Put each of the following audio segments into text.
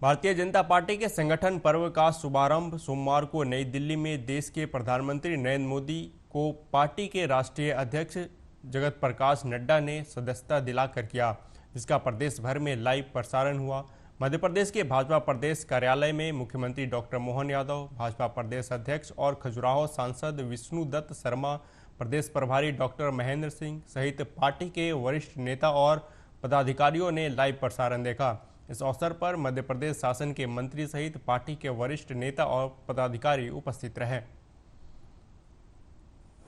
Bharatiya Janata party के संगठन पर्व का शुभारंभ सोमवार को नई दिल्ली में देश के प्रधानमंत्री नरेंद्र मोदी को पार्टी के राष्ट्रीय अध्यक्ष जगत प्रकाश नड्डा ने सदस्यता दिलाकर किया, जिसका प्रदेश भर में लाइव प्रसारण हुआ। मध्य प्रदेश के भाजपा प्रदेश कार्यालय में मुख्यमंत्री डॉक्टर मोहन यादव, भाजपा प्रदेश अध्यक्ष और खजुराहो सांसद विष्णु दत्त शर्मा, प्रदेश प्रभारी डॉक्टर महेंद्र सिंह सहित पार्टी के वरिष्ठ नेता और पदाधिकारियों ने लाइव प्रसारण देखा। इस अवसर पर मध्य प्रदेश शासन के मंत्री सहित पार्टी के वरिष्ठ नेता और पदाधिकारी उपस्थित रहे।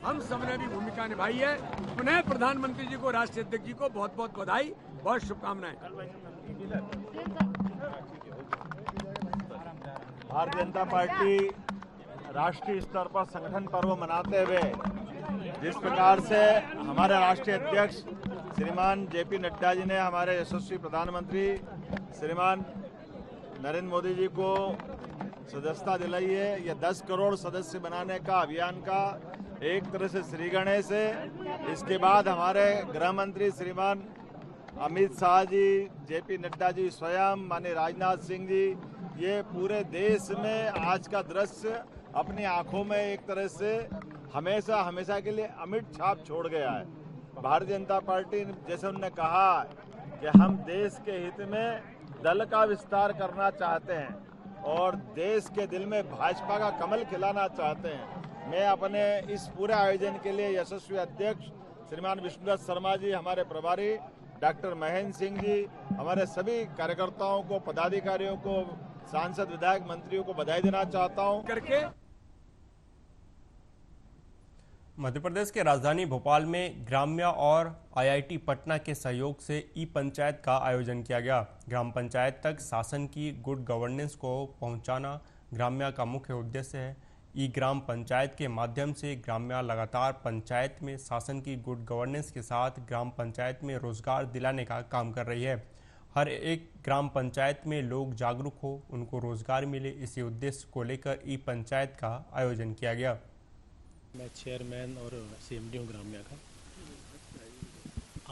हम सबने भी भूमिका निभाई है। पुनः प्रधानमंत्री जी को, राष्ट्रीय अध्यक्ष जी को बहुत बहुत बधाई, बहुत शुभकामनाएं। भारतीय जनता पार्टी राष्ट्रीय स्तर पर संगठन पर्व मनाते हुए जिस प्रकार से हमारे राष्ट्रीय अध्यक्ष श्रीमान जेपी नड्डा जी ने हमारे यशस्वी प्रधानमंत्री श्रीमान नरेंद्र मोदी जी को सदस्यता दिलाई है, यह 10 करोड़ सदस्य बनाने का अभियान का एक तरह से श्री गणेश है। इसके बाद हमारे गृह मंत्री श्रीमान अमित शाह जी, जेपी नड्डा जी स्वयं, माननीय राजनाथ सिंह जी, ये पूरे देश में आज का दृश्य अपनी आंखों में एक तरह से हमेशा हमेशा के लिए अमिट छाप छोड़ गया है। भारतीय जनता पार्टी जैसे उन्होंने कहा कि हम देश के हित में दल का विस्तार करना चाहते हैं और देश के दिल में भाजपा का कमल खिलाना चाहते हैं। मैं अपने इस पूरे आयोजन के लिए यशस्वी अध्यक्ष श्रीमान विष्णुदत्त शर्मा जी, हमारे प्रभारी डॉक्टर महेंद्र सिंह जी, हमारे सभी कार्यकर्ताओं को, पदाधिकारियों को, सांसद विधायक मंत्रियों को बधाई देना चाहता हूं। करके मध्य प्रदेश के राजधानी भोपाल में ग्राम्य और आईआईटी पटना के सहयोग से ई पंचायत का आयोजन किया गया। ग्राम पंचायत तक शासन की गुड गवर्नेंस को पहुंचाना ग्राम्य का मुख्य उद्देश्य है। ई ग्राम पंचायत के माध्यम से ग्राम्य लगातार पंचायत में शासन की गुड गवर्नेंस के साथ ग्राम पंचायत में रोजगार दिलाने का काम कर रही है। हर एक ग्राम पंचायत में लोग जागरूक हो, उनको रोजगार मिले, इसी उद्देश्य को लेकर ई पंचायत का आयोजन किया गया। मैं चेयरमैन और सीएमडी हूँ ग्राम्या का।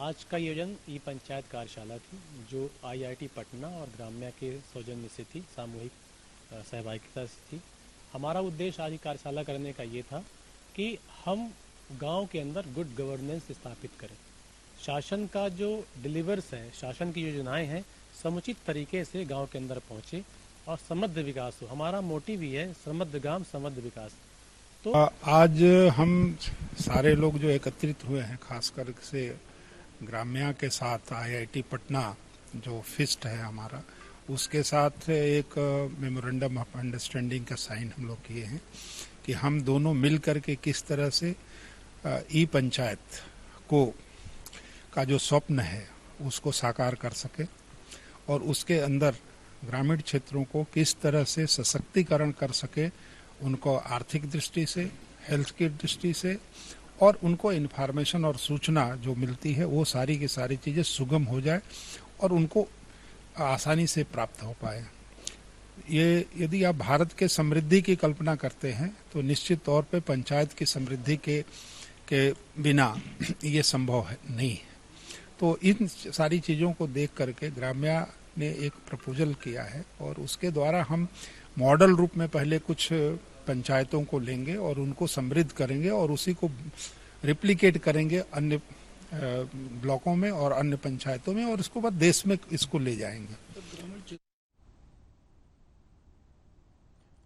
आज का आयोजन ई पंचायत कार्यशाला थी जो आईआईटी पटना और ग्राम्या के सौजन्य से थी, सामूहिक सहभागिता से थी। हमारा उद्देश्य आज की कार्यशाला करने का ये था कि हम गांव के अंदर गुड गवर्नेंस स्थापित करें। शासन का जो डिलीवर्स है, शासन की योजनाएं हैं, समुचित तरीके से गांव के अंदर पहुँचे और समृद्ध विकास हो। हमारा मोटिव ही है समृद्ध गांव समृद्ध विकास। तो आज हम सारे लोग जो एकत्रित हुए हैं, खासकर से ग्राम्या के साथ आईआईटी पटना जो फिस्ट है हमारा, उसके साथ एक मेमोरेंडम ऑफ अंडरस्टैंडिंग का साइन हम लोग किए हैं कि हम दोनों मिल करके किस तरह से ई पंचायत को का जो स्वप्न है उसको साकार कर सके और उसके अंदर ग्रामीण क्षेत्रों को किस तरह से सशक्तिकरण कर सके, उनको आर्थिक दृष्टि से, हेल्थ की दृष्टि से, और उनको इन्फॉर्मेशन और सूचना जो मिलती है वो सारी की सारी चीज़ें सुगम हो जाए और उनको आसानी से प्राप्त हो पाए। ये यदि आप भारत के समृद्धि की कल्पना करते हैं तो निश्चित तौर पे पंचायत की समृद्धि के बिना ये संभव नहीं है। तो इन सारी चीज़ों को देख करके ग्राम्या ने एक प्रपोजल किया है और उसके द्वारा हम मॉडल रूप में पहले कुछ पंचायतों को लेंगे और उनको समृद्ध करेंगे और उसी को रिप्लिकेट करेंगे अन्य ब्लॉकों में और अन्य पंचायतों में और इसको बाद देश में इसको ले जाएंगे।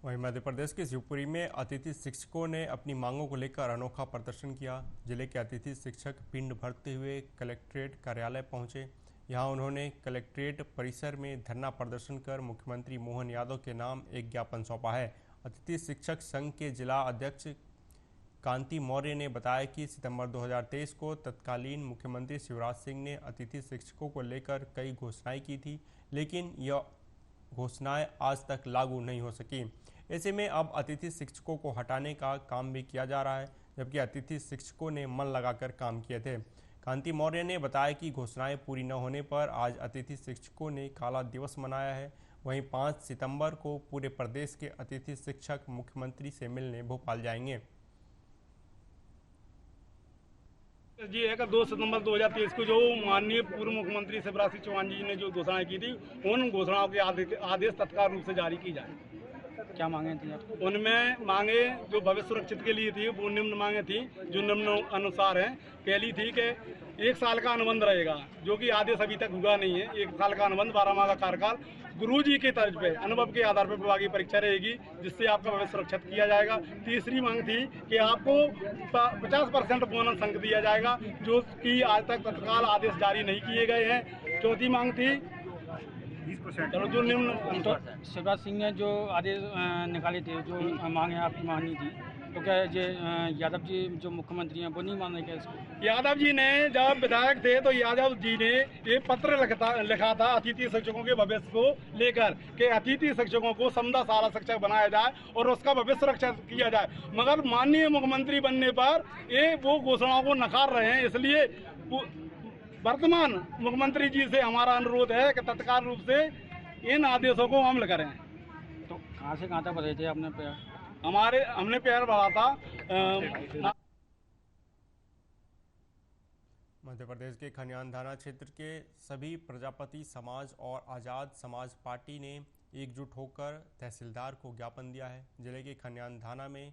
वहीं मध्य प्रदेश के शिवपुरी में अतिथि शिक्षकों ने अपनी मांगों को लेकर अनोखा प्रदर्शन किया। जिले के अतिथि शिक्षक पिंड भरते हुए कलेक्ट्रेट कार्यालय पहुंचे। यहां उन्होंने कलेक्ट्रेट परिसर में धरना प्रदर्शन कर मुख्यमंत्री मोहन यादव के नाम एक ज्ञापन सौंपा है। अतिथि शिक्षक संघ के जिला अध्यक्ष कांति मौर्य ने बताया कि सितंबर 2023 को तत्कालीन मुख्यमंत्री शिवराज सिंह ने अतिथि शिक्षकों को लेकर कई घोषणाएं की थी, लेकिन यह घोषणाएं आज तक लागू नहीं हो सकी। ऐसे में अब अतिथि शिक्षकों को हटाने का काम भी किया जा रहा है, जबकि अतिथि शिक्षकों ने मन लगाकर काम किए थे। कांति मौर्य ने बताया कि घोषणाएं पूरी न होने पर आज अतिथि शिक्षकों ने काला दिवस मनाया है। वहीं 5 सितंबर को पूरे प्रदेश के अतिथि शिक्षक मुख्यमंत्री से मिलने भोपाल जाएंगे। जी है कि 2 सितंबर 2023 को जो माननीय पूर्व मुख्यमंत्री शिवराज सिंह चौहान जी ने जो घोषणाएं की थी, उन घोषणाओं के आदेश तत्काल रूप से जारी की जाए। क्या मांगे थी आप? उनमें मांगे जो भविष्य सुरक्षित के लिए थी वो निम्न मांगे थी, जो निम्न अनुसार है। पहली थी कि 1 साल का अनुबंध रहेगा, जो कि आदेश अभी तक हुआ नहीं है। 1 साल का अनुबंध, 12 माह का कार्यकाल, गुरुजी के तर्ज पे अनुभव के आधार पर विभागीय परीक्षा रहेगी, जिससे आपका भविष्य सुरक्षित किया जाएगा। तीसरी मांग थी कि आपको 50% बोनस अंक दिया जाएगा, जो कि आज तक तत्काल आदेश जारी नहीं किए गए हैं। चौथी मांग थी 20%, जो निम्न शिवराज सिंह ने जो आदेश निकाले थे, जो मांगे आपकी माननी थी, तो क्या ये यादव जी जो मुख्यमंत्री हैं वो नहीं मान रहे क्या इसको? यादव जी ने जब विधायक थे तो यादव जी ने ये पत्र लिखा था अतिथि शिक्षकों के भविष्य को लेकर कि अतिथि शिक्षकों को समदा सारा शिक्षक बनाया जाए और उसका भविष्य सुरक्षा किया जाए। मगर माननीय मुख्यमंत्री बनने पर ये वो घोषणाओं को नकार रहे हैं। इसलिए वर्तमान मुख्यमंत्री जी से हमारा अनुरोध है कि तत्काल रूप से इन आदेशों को अमल करें। तो कहाँ से कहाँ तक बढ़े थे आपने पैर? हमने पैर बढ़ा था। मध्य प्रदेश के खनियान थाना क्षेत्र के सभी प्रजापति समाज और आज़ाद समाज पार्टी ने एकजुट होकर तहसीलदार को ज्ञापन दिया है। जिले के खनियान थाना में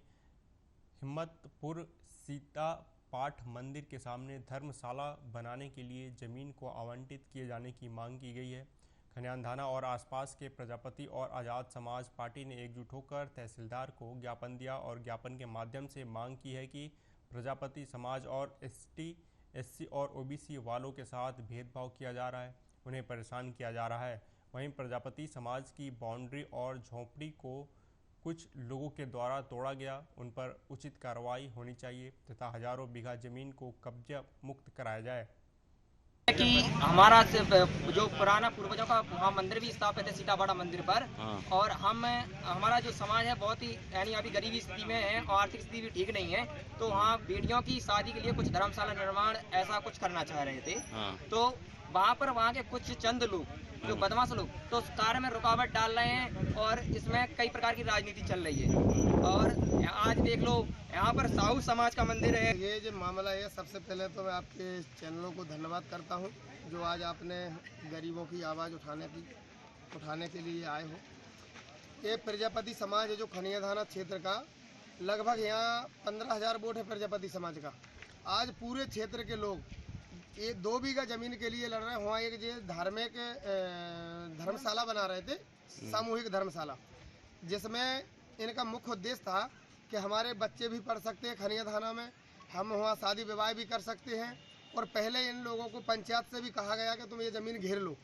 हिम्मतपुर सीता पाठ मंदिर के सामने धर्मशाला बनाने के लिए जमीन को आवंटित किए जाने की मांग की गई है। खनियान थाना और आसपास के प्रजापति और आज़ाद समाज पार्टी ने एकजुट होकर तहसीलदार को ज्ञापन दिया और ज्ञापन के माध्यम से मांग की है कि प्रजापति समाज और एसटी, एससी और ओबीसी वालों के साथ भेदभाव किया जा रहा है, उन्हें परेशान किया जा रहा है। वहीं प्रजापति समाज की बाउंड्री और झोंपड़ी को कुछ लोगों के द्वारा तोड़ा गया, उन पर उचित कार्रवाई होनी चाहिए तथा हजारों बीघा जमीन को कब्जा मुक्त कराया जाए। कि हमारा जो पुराना पूर्वजों का वहाँ मंदिर भी स्थापित है सीतापाड़ा मंदिर पर, और हमारा जो समाज है बहुत ही यानी अभी गरीबी स्थिति में है और आर्थिक स्थिति भी ठीक नहीं है, तो वहाँ बेटियों की शादी के लिए कुछ धर्मशाला निर्माण ऐसा कुछ करना चाह रहे थे। तो वहाँ पर वहाँ के कुछ चंद लोग जो बदमाश लोग तो उस कार्य में रुकावट डाल रहे हैं और इसमें कई प्रकार की राजनीति चल रही है। और आज देख लो यहाँ पर साहू समाज का मंदिर है। ये जो मामला है, सबसे पहले तो मैं आपके चैनलों को धन्यवाद करता हूँ जो आज आपने गरीबों की आवाज़ उठाने के लिए आए हो। ये प्रजापति समाज है जो खनिया थाना क्षेत्र का, लगभग यहाँ 15,000 वोट है प्रजापति समाज का। आज पूरे क्षेत्र के लोग ये 2 बीघा जमीन के लिए लड़ रहे हैं। वहाँ एक जो धार्मिक धर्मशाला बना रहे थे, सामूहिक धर्मशाला, जिसमें इनका मुख्य उद्देश्य था कि हमारे बच्चे भी पढ़ सकते हैं खनिया थाना में, हम वहाँ शादी विवाह भी कर सकते हैं। और पहले इन लोगों को पंचायत से भी कहा गया कि तुम ये ज़मीन घेर लो।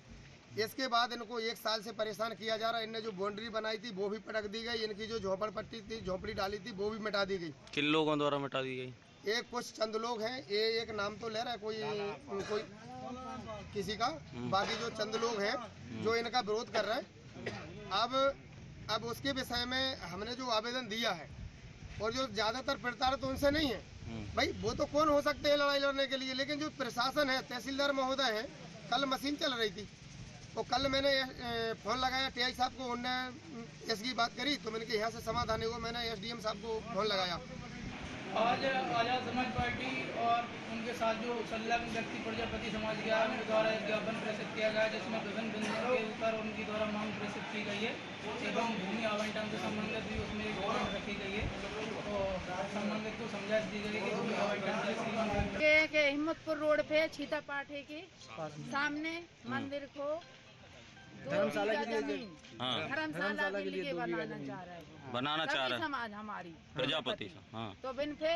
इसके बाद इनको 1 साल से परेशान किया जा रहा है। इनने जो बाउंड्री बनाई थी वो भी पटक दी गई, इनकी जो झोपड़पट्टी थी, झोपड़ी डाली थी, वो भी मिटा दी गई। किन लोगों द्वारा मिटा दी गई? एक कुछ चंद लोग हैं, ये एक नाम तो ले रहा है कोई किसी का, बाकी जो चंद लोग हैं जो इनका विरोध कर रहे हैं। अब उसके विषय में हमने जो आवेदन दिया है, और जो ज्यादातर प्रताड़ित तो उनसे नहीं है भाई, वो तो कौन हो सकते हैं लड़ाई लड़ने के लिए, लेकिन जो प्रशासन है, तहसीलदार महोदय है, कल मशीन चल रही थी, तो कल मैंने फोन लगाया टीआई साहब को, उनने इसकी बात करी तो मैंने यहाँ से समाधान हुआ, मैंने एसडीएम साहब को फोन लगाया। आज आज़ाद समाज पार्टी और उनके साथ जो संलग्न व्यक्ति प्रजापति समाज के उनके द्वारा एक ज्ञापन प्रेषित किया गया, जिसमें विभिन्न बिंदुओं के ऊपर उनकी द्वारा मांग प्रेषित की गई है एवं भूमि आवंटन से संबंधित भी उसमें एक मांग रखी गई है। तो संबंधित को समझाइश दी गई कि भूमि आवंटन के हिम्मतपुर रोड पे छीता पाठे के सामने मंदिर को धर्मशाला के लिए बनाना चाह रहा है समाज हमारी प्रजापति। तो बिन पे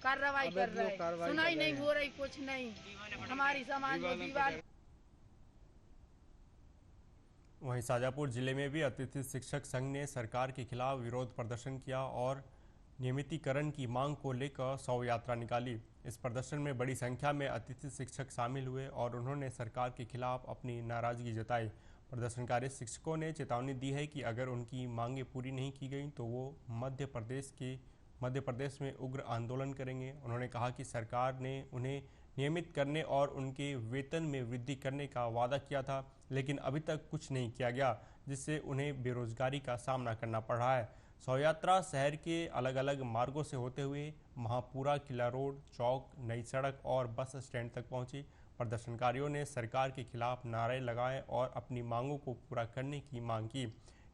कार्रवाई कर रहे हैं, सुनाई नहीं हो रही, कुछ नहीं, हमारी समाज में विवाद। वहीं शाजापुर जिले में भी अतिथि शिक्षक संघ ने सरकार के खिलाफ विरोध प्रदर्शन किया और नियमितीकरण की मांग को लेकर शव यात्रा निकाली। इस प्रदर्शन में बड़ी संख्या में अतिथि शिक्षक शामिल हुए और उन्होंने सरकार के खिलाफ अपनी नाराजगी जताई। प्रदर्शनकारी शिक्षकों ने चेतावनी दी है कि अगर उनकी मांगें पूरी नहीं की गई तो वो मध्य प्रदेश में उग्र आंदोलन करेंगे। उन्होंने कहा कि सरकार ने उन्हें नियमित करने और उनके वेतन में वृद्धि करने का वादा किया था, लेकिन अभी तक कुछ नहीं किया गया, जिससे उन्हें बेरोजगारी का सामना करना पड़ रहा है। शव यात्रा शहर के अलग अलग मार्गों से होते हुए महापुरा, किला रोड, चौक, नई सड़क और बस स्टैंड तक पहुंची। प्रदर्शनकारियों ने सरकार के खिलाफ नारे लगाए और अपनी मांगों को पूरा करने की मांग की।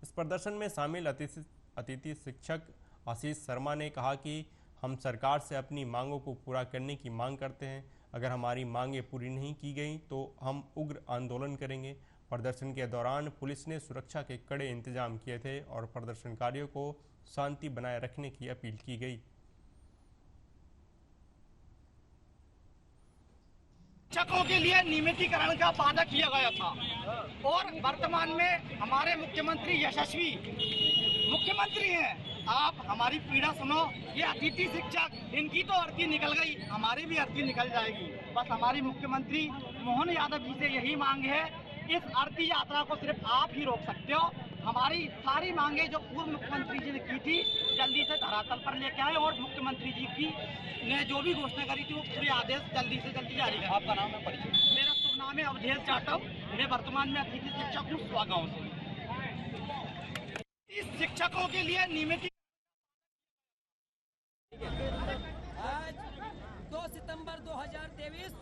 इस प्रदर्शन में शामिल अतिथि शिक्षक आशीष शर्मा ने कहा कि हम सरकार से अपनी मांगों को पूरा करने की मांग करते हैं। अगर हमारी मांगें पूरी नहीं की गई तो हम उग्र आंदोलन करेंगे। प्रदर्शन के दौरान पुलिस ने सुरक्षा के कड़े इंतजाम किए थे और प्रदर्शनकारियों को शांति बनाए रखने की अपील की गई। शिक्षकों के लिए नियमितीकरण का वादा किया गया था और वर्तमान में हमारे मुख्यमंत्री यशस्वी मुख्यमंत्री हैं। आप हमारी पीड़ा सुनो। ये अतिथि शिक्षक, इनकी तो अर्थी निकल गई, हमारी भी अर्थी निकल जाएगी। बस हमारी मुख्यमंत्री मोहन यादव जी से यही मांग है, इस अर्थी यात्रा को सिर्फ आप ही रोक सकते हो। हमारी सारी मांगे जो पूर्व मुख्यमंत्री जी ने की थी जल्दी से धरातल पर लेके आए और मुख्यमंत्री जी की ने जो भी घोषणा करी थी वो पूरे आदेश जल्दी से जल्दी जारी करें। आपका नाम है? परिचय। मेरा शुभ नाम है अवधेश जाटव। मैं वर्तमान में अतिथि शिक्षक हूँ सुआ गाँव से। इस शिक्षकों के लिए नियमित आज 2 सितंबर 2023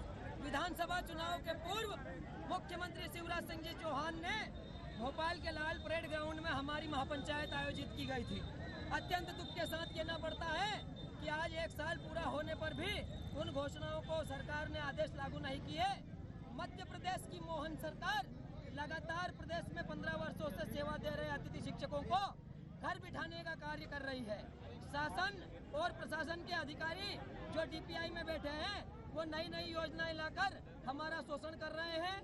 विधानसभा चुनाव के पूर्व मुख्यमंत्री शिवराज सिंह जी चौहान ने भोपाल के लाल परेड ग्राउंड में हमारी महापंचायत आयोजित की गई थी। अत्यंत दुख के साथ कहना पड़ता है कि आज 1 साल पूरा होने पर भी उन घोषणाओं को सरकार ने आदेश लागू नहीं किए। मध्य प्रदेश की मोहन सरकार लगातार प्रदेश में 15 वर्षों से सेवा दे रहे अतिथि शिक्षकों को घर बिठाने का कार्य कर रही है। शासन और प्रशासन के अधिकारी जो डीपीआई में बैठे हैं वो नई नई योजनाएं लाकर हमारा शोषण कर रहे हैं।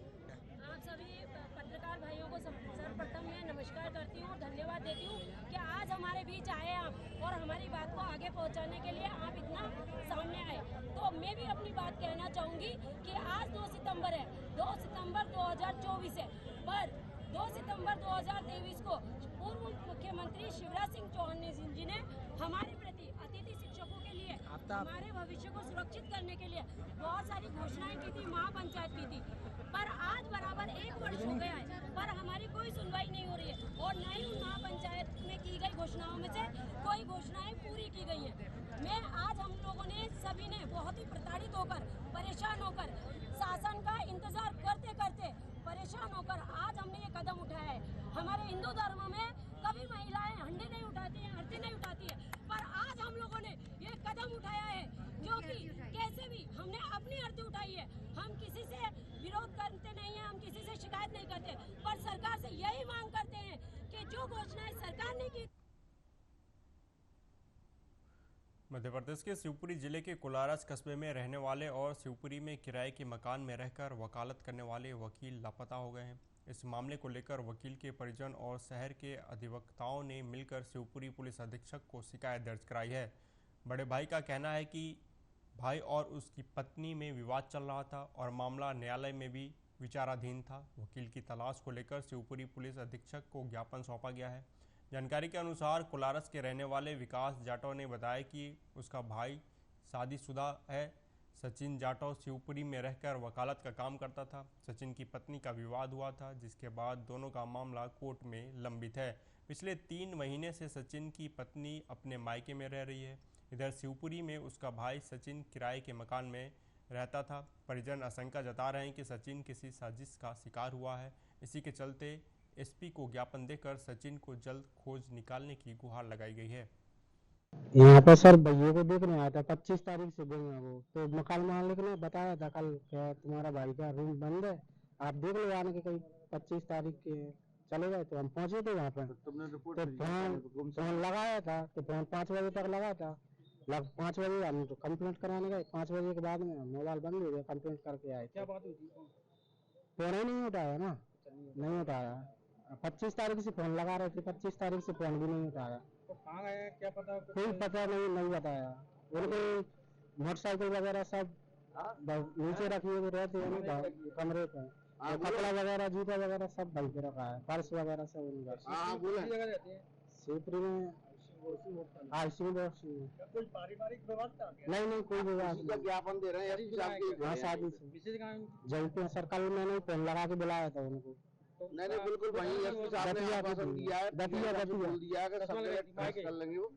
आप सभी पत्रकार भाइयों को सर्वप्रथम मैं नमस्कार करती हूँ और धन्यवाद देती हूँ कि आज हमारे बीच आए आप और हमारी बात को आगे पहुँचाने के लिए आप इतना सामने आए। तो मैं भी अपनी बात कहना चाहूँगी कि आज 2 सितंबर है, 2 सितंबर 2024 है, पर 2 सितंबर 2023 को पूर्व मुख्यमंत्री शिवराज सिंह चौहान जी ने हमारे प्रति अतिथि शिक्षकों के लिए हमारे भविष्य को सुरक्षित करने के लिए बहुत सारी घोषणाएं की थी, महापंचायत की थी, पर आज बराबर 1 वर्ष हो गया है पर हमारी कोई सुनवाई नहीं हो रही है और न ही उन महापंचायत में की गई घोषणाओं में से कोई घोषणाएं पूरी की गई है। मैं आज हम लोगों ने सभी ने बहुत ही प्रताड़ित होकर, परेशान होकर, शासन का इंतजार करते करते परेशान होकर आज हमने ये कदम उठाया है। हमारे हिंदू धर्म में कभी महिलाएं हंडे नहीं उठाती हैं, आरती नहीं उठाती है, पर आज हम लोगों ने ये कदम उठाया है जो कि कैसे भी हमने अपनी आरती उठाई है। हम किसी से विरोध करते नहीं है, हम किसी से शिकायत नहीं करते, पर सरकार से यही मांग करते हैं कि जो घोषणाएं सरकार ने की। मध्य प्रदेश के शिवपुरी जिले के कोलारस कस्बे में रहने वाले और शिवपुरी में किराए के मकान में रहकर वकालत करने वाले वकील लापता हो गए हैं। इस मामले को लेकर वकील के परिजन और शहर के अधिवक्ताओं ने मिलकर शिवपुरी पुलिस अधीक्षक को शिकायत दर्ज कराई है। बड़े भाई का कहना है कि भाई और उसकी पत्नी में विवाद चल रहा था और मामला न्यायालय में भी विचाराधीन था। वकील की तलाश को लेकर शिवपुरी पुलिस अधीक्षक को ज्ञापन सौंपा गया है। जानकारी के अनुसार कोलारस के रहने वाले विकास जाटव ने बताया कि उसका भाई शादीशुदा है। सचिन जाटव शिवपुरी में रहकर वकालत का काम करता था। सचिन की पत्नी का विवाद हुआ था, जिसके बाद दोनों का मामला कोर्ट में लंबित है। पिछले 3 महीने से सचिन की पत्नी अपने मायके में रह रही है। इधर शिवपुरी में उसका भाई सचिन किराए के मकान में रहता था। परिजन आशंका जता रहे हैं कि सचिन किसी साजिश का शिकार हुआ है। इसी के चलते एसपी को ज्ञापन देकर सचिन को जल्द खोज निकालने की गुहार लगाई गई है। यहाँ पे सर भैया को देखने आया था, 25 तारीख से देंगे वो, तो मकान मालिक ने बताया था कल क्या तुम्हारा भाई का रूम बंद है, आप देख लो आने के कहीं 25 तारीख के चले गए। तो हम पहुंचे थे वहाँ पे, तो फोन लगाया था, तो फोन 5 बजे तक लगा था। 5 बजे हम तो कंप्लेंट कराने गए, 5 बजे के बाद में मोबाइल बंद हो गया, कंप्लेंट करके आए। क्या बात हुई थी? फोन ही नहीं उठाया ना, नहीं उठाया। 25 तारीख से फोन लगा रहे थे, 25 तारीख से फोन भी नहीं उठाया। तो कहाँ गए क्या पता? कोई पता नहीं बताया। उनके मोटरसाइकिल वगैरह सब नीचे रखी हुए रहते हैं कमरे पे, कपड़ा वगैरह जूता वगैरह सब भाई पे रखा है, पर्स वगैरह सब उनका। शिवपुरी में कोई पारिवारिक विवाद था? नहीं कोई विवाद नहीं। ज्ञापन दे रहे हैं शादी से जयपुर सर, कल मैंने फोन लगा के बुलाया था उनको। नहीं बिल्कुल वही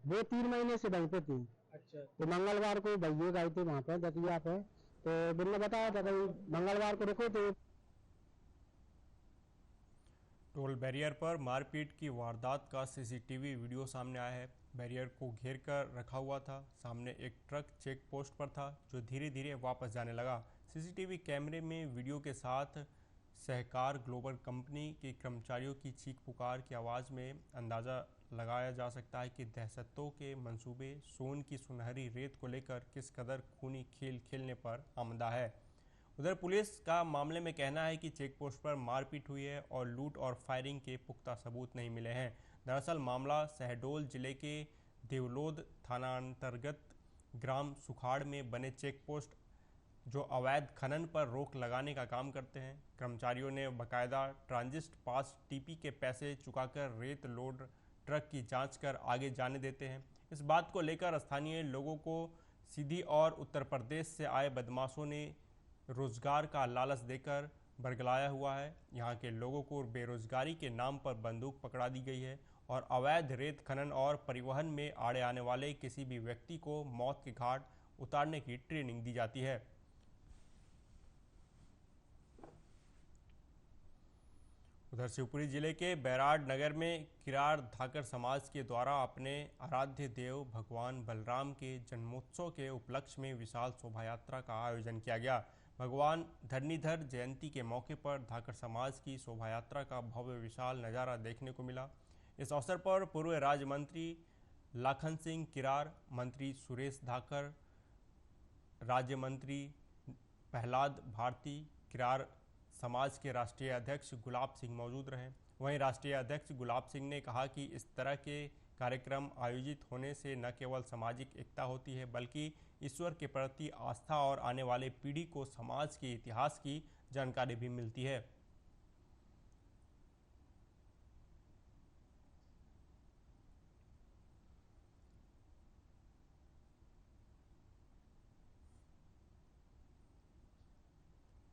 वो 3 महीने से वहीं पे थी। अच्छा। तो मंगलवार को भैया गए थे वहाँ पे दतिया पे, तो बिल्ला बताया था कि मंगलवार को रुको। तो टोल बैरियर पर मारपीट की वारदात का सीसीटीवी वीडियो सामने आया है। बैरियर को घेर कर रखा हुआ था। सामने एक ट्रक चेक पोस्ट पर था जो धीरे धीरे वापस जाने लगा। सीसीटीवी कैमरे में वीडियो के साथ सहकार ग्लोबल कंपनी के कर्मचारियों की चीख पुकार की आवाज़ में अंदाज़ा लगाया जा सकता है कि दहशतों के मंसूबे सोन की सुनहरी रेत को लेकर किस कदर खूनी खेल खेलने पर आमदा है। उधर पुलिस का मामले में कहना है कि चेक पोस्ट पर मारपीट हुई है और लूट और फायरिंग के पुख्ता सबूत नहीं मिले हैं। दरअसल मामला शहडोल जिले के देवलोद थानांतर्गत ग्राम सुखाड़ में बने चेक पोस्ट जो अवैध खनन पर रोक लगाने का काम करते हैं। कर्मचारियों ने बाकायदा ट्रांजिट पास टीपी के पैसे चुकाकर रेत लोड ट्रक की जांच कर आगे जाने देते हैं। इस बात को लेकर स्थानीय लोगों को सीधी और उत्तर प्रदेश से आए बदमाशों ने रोजगार का लालच देकर बरगलाया हुआ है। यहाँ के लोगों को बेरोजगारी के नाम पर बंदूक पकड़ा दी गई है और अवैध रेत खनन और परिवहन में आड़े आने वाले किसी भी व्यक्ति को मौत के घाट उतारने की ट्रेनिंग दी जाती है। उधर शिवपुरी जिले के बैराड नगर में किरार धाकर समाज के द्वारा अपने आराध्य देव भगवान बलराम के जन्मोत्सव के उपलक्ष्य में विशाल शोभा यात्रा का आयोजन किया गया। भगवान धरणीधर जयंती के मौके पर धाकर समाज की शोभा यात्रा का भव्य विशाल नज़ारा देखने को मिला। इस अवसर पर पूर्व राज्य मंत्री लाखन सिंह किरार, मंत्री सुरेश धाकर, राज्य मंत्री प्रहलाद भारती, किरार समाज के राष्ट्रीय अध्यक्ष गुलाब सिंह मौजूद रहे। वहीं राष्ट्रीय अध्यक्ष गुलाब सिंह ने कहा कि इस तरह के कार्यक्रम आयोजित होने से न केवल सामाजिक एकता होती है बल्कि ईश्वर के प्रति आस्था और आने वाले पीढ़ी को समाज के इतिहास की जानकारी भी मिलती है।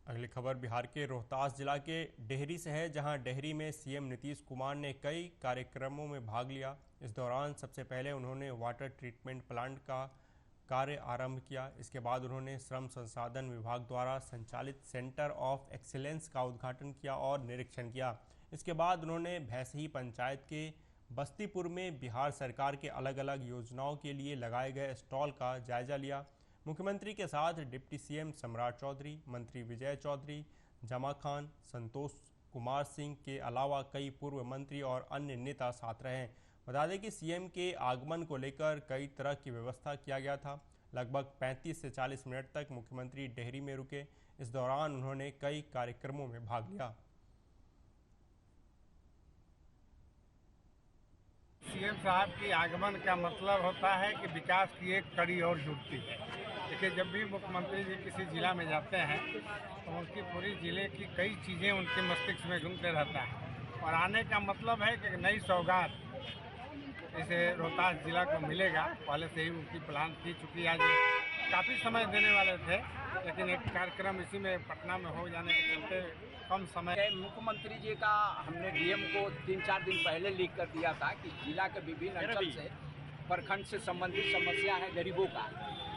अगली खबर बिहार के रोहतास जिला के डेहरी से है, जहां डेहरी में सीएम नीतीश कुमार ने कई कार्यक्रमों में भाग लिया। इस दौरान सबसे पहले उन्होंने वाटर ट्रीटमेंट प्लांट का कार्य आरंभ किया। इसके बाद उन्होंने श्रम संसाधन विभाग द्वारा संचालित सेंटर ऑफ एक्सीलेंस का उद्घाटन किया और निरीक्षण किया। इसके बाद उन्होंने भैंसही पंचायत के बस्तीपुर में बिहार सरकार के अलग अलग योजनाओं के लिए लगाए गए स्टॉल का जायजा लिया। मुख्यमंत्री के साथ डिप्टी सीएम सम्राट चौधरी, मंत्री विजय चौधरी, जमा खान, संतोष कुमार सिंह के अलावा कई पूर्व मंत्री और अन्य नेता साथ रहे। बता दें कि सीएम के आगमन को लेकर कई तरह की व्यवस्था किया गया था। लगभग 35 से 40 मिनट तक मुख्यमंत्री डेहरी में रुके। इस दौरान उन्होंने कई कार्यक्रमों में भाग लिया। सीएम साहब के आगमन का मतलब होता है कि विकास की एक कड़ी और जुड़ती है। देखिए, जब भी मुख्यमंत्री जी किसी जिला में जाते हैं तो उनकी पूरी जिले की कई चीज़ें उनके मस्तिष्क में घूमते रहता है और आने का मतलब है कि नई सौगात इसे रोहतास जिला को मिलेगा। पहले से ही उनकी प्लान थी, चूँकि आज काफ़ी समय देने वाले थे, लेकिन एक कार्यक्रम इसी में पटना में हो जाने के चलते कम समय। मुख्यमंत्री जी का हमने डीएम को 3-4 दिन पहले लिख कर दिया था कि जिला के विभिन्न अंचल से प्रखंड से संबंधित समस्या है गरीबों का।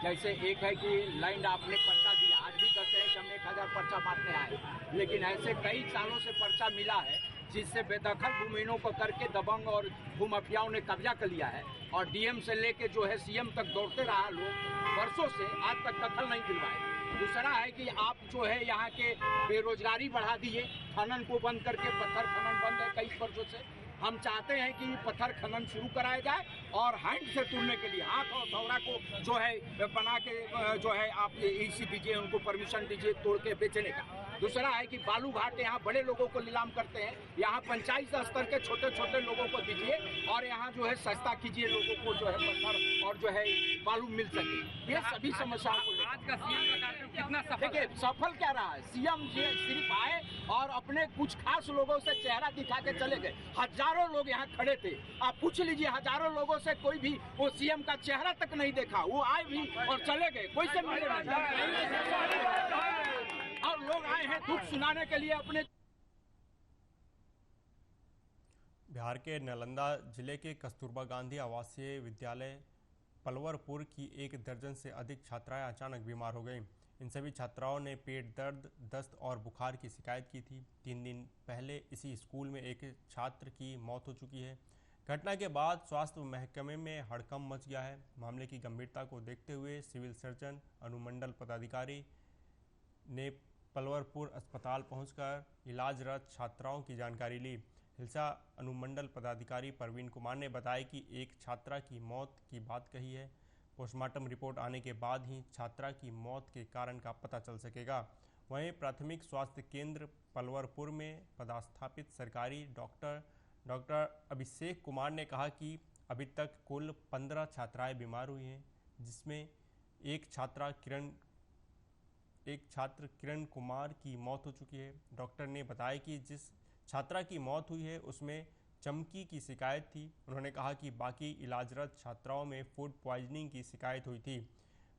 जैसे एक है कि लाइन आपने पर्चा दिया, आज भी कहते हैं कि हम 1000 पर्चा बांटने आए, लेकिन ऐसे कई सालों से पर्चा मिला है जिससे बेदखल भूमिहीनों को करके दबंग और भूमाफियाओं ने कब्जा कर लिया है और डीएम से लेके जो है सीएम तक दौड़ते रहा लोग वर्षों से, आज तक दखल नहीं दिलवाए। दूसरा है कि आप जो है यहाँ के बेरोजगारी बढ़ा दिए, खनन को बंद करके, पत्थर खनन बंद है कई वर्षों से। हम चाहते हैं कि पत्थर खनन शुरू कराया जाए और हैंड से तोड़ने के लिए हाथ और थौड़ा को जो है बना के जो है आप इसी दीजिए, उनको परमिशन दीजिए तोड़ के बेचने का। दूसरा है कि बालू घाट यहाँ बड़े लोगों को नीलाम करते हैं, यहाँ पंचायत स्तर के छोटे छोटे लोगों को दीजिए और यहाँ जो है सस्ता कीजिए लोगों को, जो है पत्थर और जो है बालू मिल सके। ये सभी समस्याओं को आज का सीएम का कार्यक्रम कितना सफल, देखिए सफल क्या रहा है। सीएम जी सिर्फ आए और अपने कुछ खास लोगों से चेहरा दिखा के चले गए। हजारों लोग यहाँ खड़े थे, आप पूछ लीजिए हजारों लोगों से कोई भी वो सीएम का चेहरा तक नहीं देखा। वो आए भी और चले गए, कोई से मिले नहीं। और लोग आए हैं दुख सुनाने के लिए अपने बिहार के नालंदा जिले के कस्तूरबा गांधी आवासीय विद्यालय पलवरपुर की 1 दर्जन से अधिक छात्राएं अचानक बीमार हो गईं। इन सभी छात्राओं ने पेट दर्द, दस्त और बुखार की शिकायत की थी। 3 दिन पहले इसी स्कूल में एक छात्र की मौत हो चुकी है। घटना के बाद स्वास्थ्य महकमे में हड़कंप मच गया है। मामले की गंभीरता को देखते हुए सिविल सर्जन अनुमंडल पदाधिकारी ने पलवरपुर अस्पताल पहुंचकर इलाजरत छात्राओं की जानकारी ली। हिलसा अनुमंडल पदाधिकारी परवीन कुमार ने बताया कि एक छात्रा की मौत की बात कही है। पोस्टमार्टम रिपोर्ट आने के बाद ही छात्रा की मौत के कारण का पता चल सकेगा। वहीं प्राथमिक स्वास्थ्य केंद्र पलवरपुर में पदस्थापित सरकारी डॉक्टर अभिषेक कुमार ने कहा कि अभी तक कुल 15 छात्राएं बीमार हुई हैं, जिसमें एक छात्र किरण कुमार की मौत हो चुकी है। डॉक्टर ने बताया कि जिस छात्रा की मौत हुई है उसमें चमकी की शिकायत थी। उन्होंने कहा कि बाकी इलाजरत छात्राओं में फूड पॉइजनिंग की शिकायत हुई थी।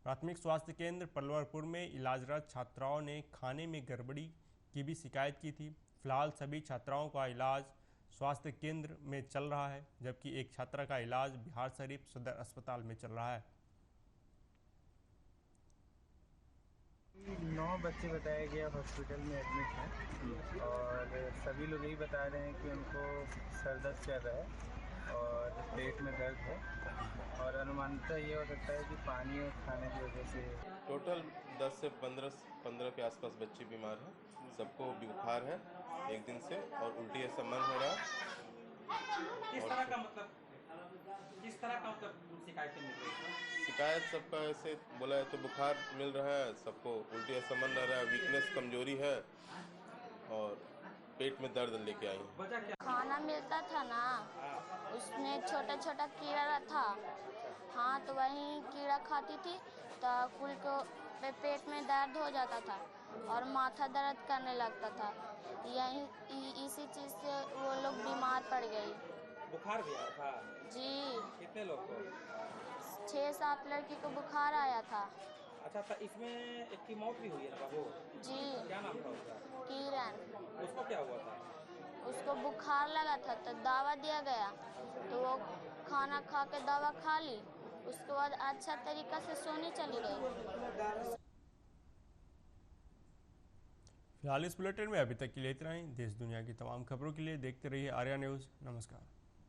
प्राथमिक स्वास्थ्य केंद्र पलवरपुर में इलाजरत छात्राओं ने खाने में गड़बड़ी की भी शिकायत की थी। फिलहाल सभी छात्राओं का इलाज स्वास्थ्य केंद्र में चल रहा है, जबकि एक छात्रा का इलाज बिहारशरीफ सदर अस्पताल में चल रहा है। 9 बच्चे बताया गया हॉस्पिटल में एडमिट हैं और सभी लोग यही बता रहे हैं कि उनको सर दर्द चल रहा है और पेट में दर्द है और अनुमानतः ये हो सकता है कि पानी और खाने की वजह से। टोटल 10 से 15 के आसपास बच्चे बीमार हैं। सबको बुखार है 1 दिन से और उल्टी से मन हो रहा है। किस तरह का शिकायत मिल रही है? शिकायत सबका ऐसे बोला है तो बुखार मिल रहा है, सबको उल्टी से मन रह रहा है, वीकनेस कमजोरी है और पेट में दर्द लेके आई है। खाना मिलता था ना, उसमें छोटा छोटा कीड़ा था। हाँ, तो वही कीड़ा खाती थी तो कुल को पेट में दर्द हो जाता था और माथा दर्द करने लगता था। यही इसी चीज से वो लोग बीमार पड़ गई। बुखार भी आया था जी। कितने लोग को? 6-7 लड़की को बुखार आया था। अच्छा, तो इसमें एक की मौत भी हुई है ना बाबू? जी। क्या नाम था उसका? किरण। उसको क्या हुआ था? उसको बुखार लगा था तो दवा दिया गया, तो वो खाना खा के दवा खा ली, उसके बाद अच्छा तरीका से सोने चली गई। फिलहाल इस बुलेटिन में अभी तक के लिए इतना ही। देश दुनिया की तमाम खबरों के लिए देखते रहिए आर्या न्यूज़। नमस्कार।